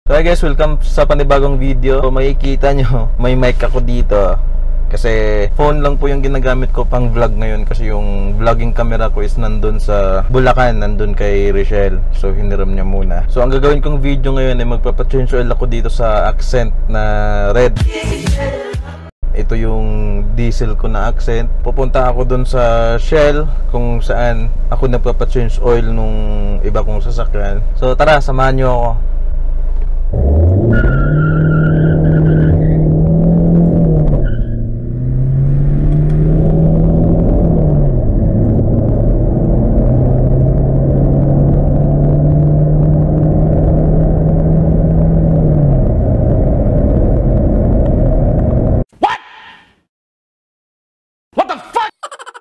So I guess welcome sa panibagong video. Makikita nyo, may mic ako dito. Kasi phone lang po yung ginagamit ko pang vlog ngayon. Kasi yung vlogging camera ko is nandun sa Bulacan, nandun kay Richelle. So hiniram niya muna. So ang gagawin kong video ngayon ay magpapa-change oil ako dito sa accent na red. Ito yung diesel ko na accent. Pupunta ako dun sa Shell kung saan ako nagpapa-change oil nung iba kong sasakyan. So tara, samahan nyo ako.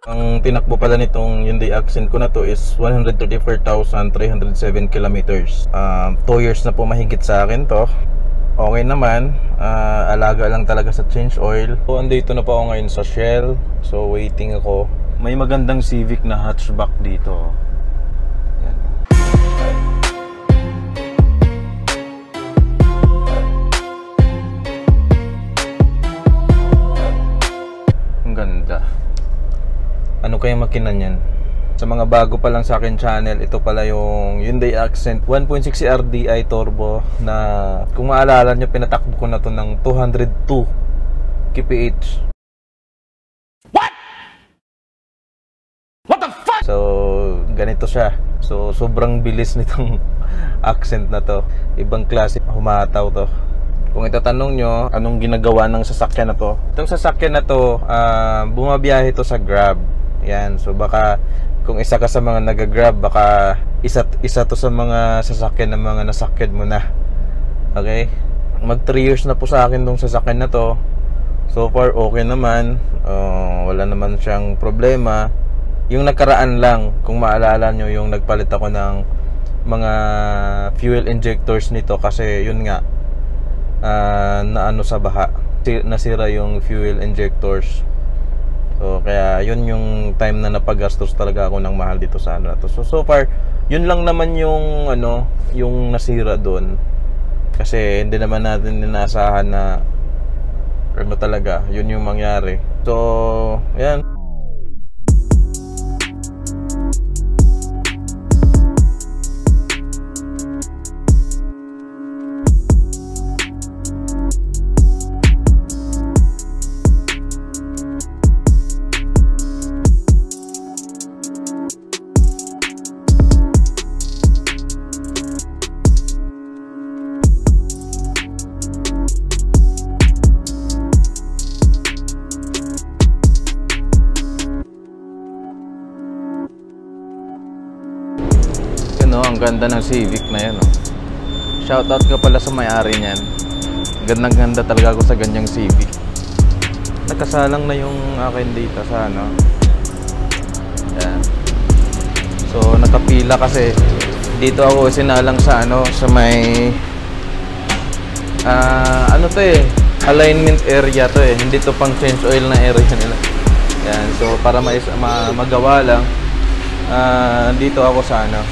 Ang tinakbo pala nitong Hyundai Accent ko na to is 134,307 kilometers. 2 years na po mahigit sa akin to. Okay naman, alaga lang talaga sa change oil. So andito na po ako ngayon sa Shell. So waiting ako. May magandang Civic na hatchback dito. Yan. Ang ganda. Ano kaya makina niyan? Sa mga bago pa lang sa akin channel, ito pala yung Hyundai Accent 1.6 RDI Turbo na kung maalala nyo, pinatakbo ko na to ng 202 kph. What? What the fuck? So, ganito siya. So, sobrang bilis nitong Accent na to. Ibang klase, humataw to. Kung itatanong nyo, anong ginagawa ng sasakyan na to? Itong sasakyan na to, bumabiyahe to sa Grab. Yan, so baka kung isa ka sa mga nag-Grab, baka isa to sa mga sasakyan ng mga nasakyan mo na. Okay? Mag 3 years na po sa akin tong sasakyan na to. So far okay naman, wala naman siyang problema. Yung nakaraan lang, kung maalala nyo, yung nagpalit ako ng mga fuel injectors nito kasi yun nga, na ano sa baha, nasira yung fuel injectors. So kaya yun yung time na napagastos talaga ako ng mahal dito sa ano na to. So far yun lang naman yung ano, yung nasira doon. Kasi hindi naman natin inaasahan na ano talaga, yun yung mangyari. So yan. Ang ganda ng Civic na yan, oh. Shoutout ka pala sa may-ari niyan. Gandang-ganda talaga ako sa ganyang Civic. Nakasalang na yung akin dito sa ano. Yan. So nakapila kasi dito ako sinalang sa ano, sa may ano to eh, alignment area to eh. Hindi to pang change oil na area nila. Yan. So para magawa lang, dito ako sa ano,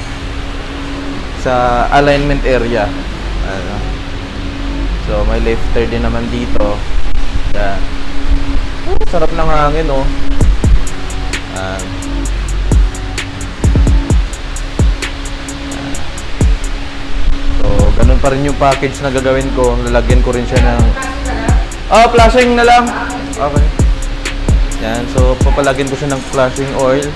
sa alignment area. Ano. So may lifter din naman dito. Yan. Sarap ng hangin, oh. So ganun pa rin yung package na gagawin ko. Lalagyan ko rin siya ng flashing na lang. Okay. Yan. So papalagyan ko siya ng flashing oil.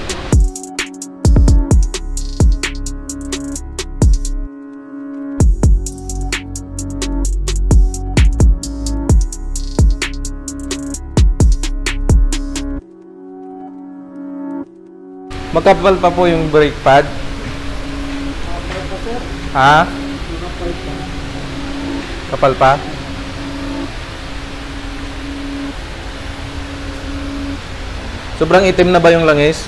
Magkapal pa po yung brake pad. Ha? Kapal pa? Sobrang itim na ba yung langis?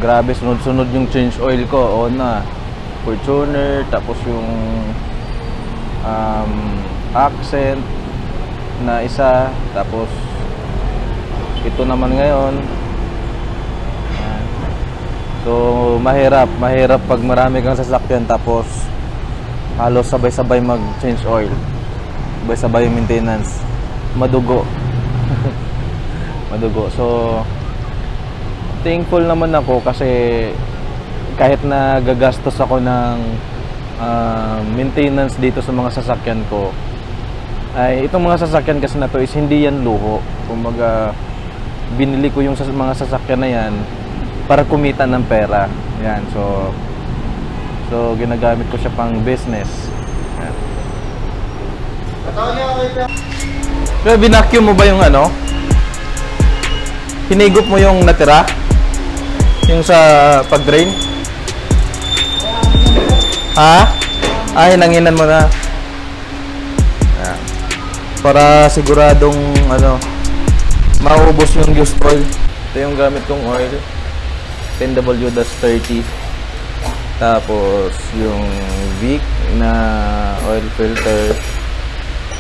Grabe, sunod-sunod yung change oil ko. O na, Fortuner, tapos yung accent na isa, tapos ito naman ngayon. Ayan. So mahirap pag marami kang sasakyan tapos halos sabay-sabay mag change oil, sabay-sabay yung maintenance, madugo. Madugo. So thankful naman ako kasi kahit na gagastos ako ng maintenance dito sa mga sasakyan ko, ay itong mga sasakyan kasi na to is hindi yan luho. Kumbaga binili ko yung mga sasakyan na yan para kumita ng pera. Yan, so ginagamit ko siya pang business. Yan. Pero binacuum mo ba yung ano? Hinigop mo yung natira? Yung sa pag-drain? Ha? Ay, nanginan mo na. Yan. Para siguradong ano, maubos yung used oil. Ito yung gamit kong oil, 10W-30. Tapos yung Vic na oil filter,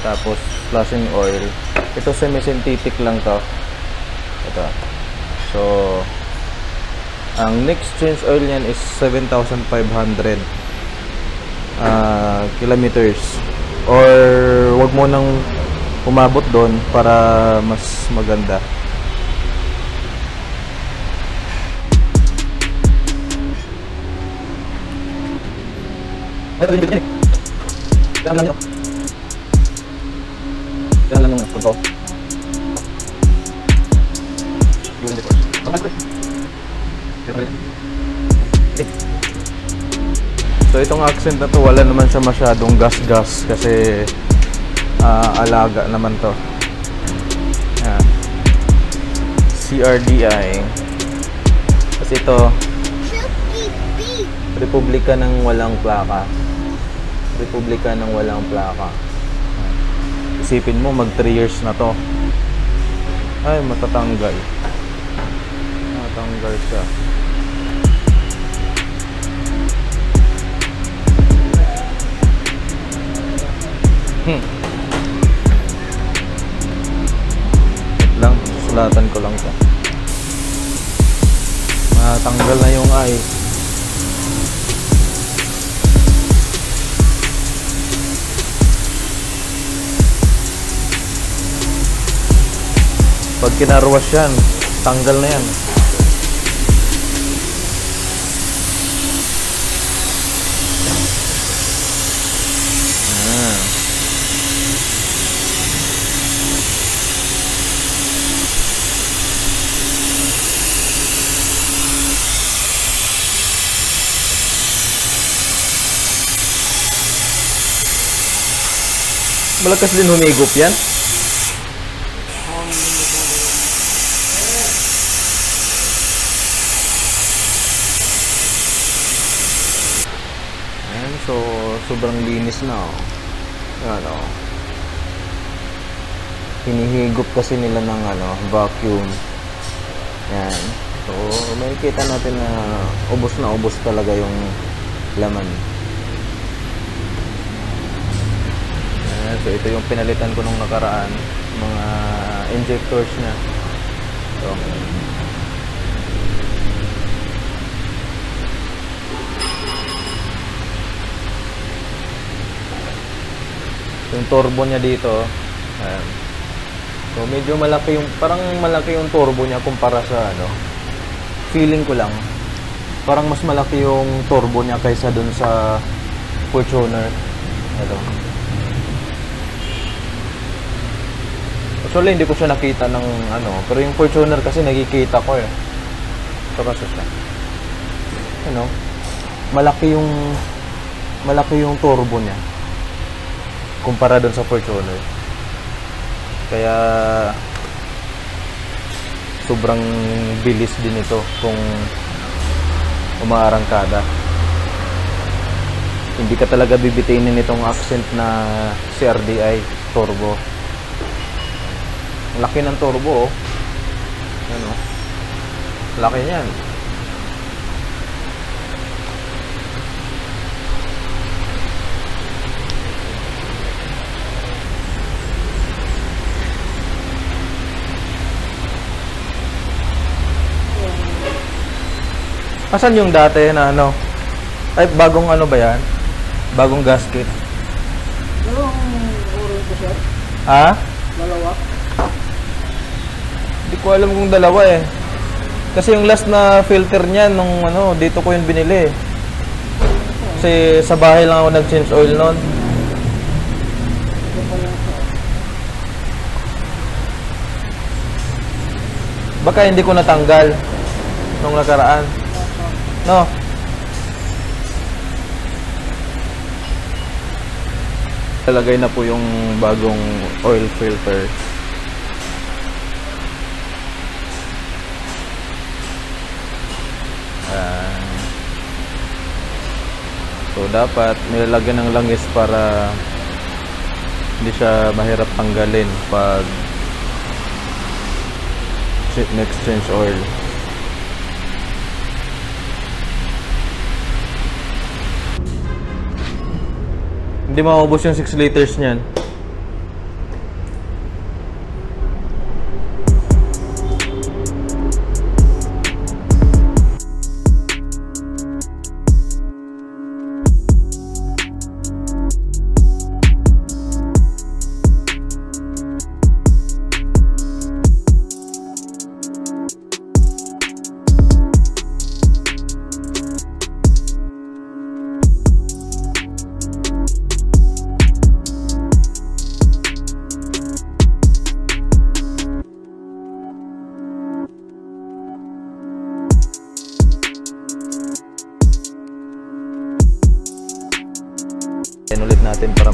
tapos flushing oil. Ito semi-synthetic lang to. Ito. So ang next change oil niyan is 7,500 kilometers, or wag mo nang umabot doon para mas maganda. So itong accent na to, wala naman siya masyadong gas-gas kasi alaga naman to. Yan. CRDI. Kasi ito Republika ng walang plaka. Republika ng walang plaka. Isipin mo, mag 3 years na to. Ay, matatanggal. Matatanggal siya. Lang, sulatan ko lang siya. Matanggal na yung eye. Pag kinarwash yan, tanggal na yan. Malakas din humigop yan. Ayan, so sobrang linis na. Ayan, oh. Hinihigop kasi nila ng vacuum. Ayan. So makikita natin na ubos talaga yung laman. So ito yung pinalitan ko nung nakaraan, mga injectors niya. So yung turbo niya dito, ayan. So medyo malaki yung, parang malaki yung turbo niya kumpara sa feeling ko lang parang mas malaki yung turbo niya kaysa dun sa Fortuner. Ito. Actually, hindi ko siya nakita ng pero yung Fortuner kasi nakikita ko eh. Ito kasi siya. Malaki yung turbo niya kumpara doon sa Fortuner. Kaya sobrang bilis din ito kung umaarangkada. Hindi ka talaga bibitinin itong accent na CRDI turbo. Laki ng turbo, oh. Laki niyan. Asan yung dati na ano? Ay, bagong ano ba yan? Bagong gasket. Dalawang oras ko, sir. Ha? Dalawa. Hindi ko alam kung dalawa eh. Kasi yung last na filter niyan nung ano, dito ko yung binili. Kasi sa bahay lang ako nag-change oil noon. Baka hindi ko natanggal nung nakaraan. No? Talagay na po yung bagong oil filter. So dapat nilalagyan ng langis para hindi siya mahirap tanggalin pag next change oil. Hindi maubos yung 6 liters niyan. Ulit natin para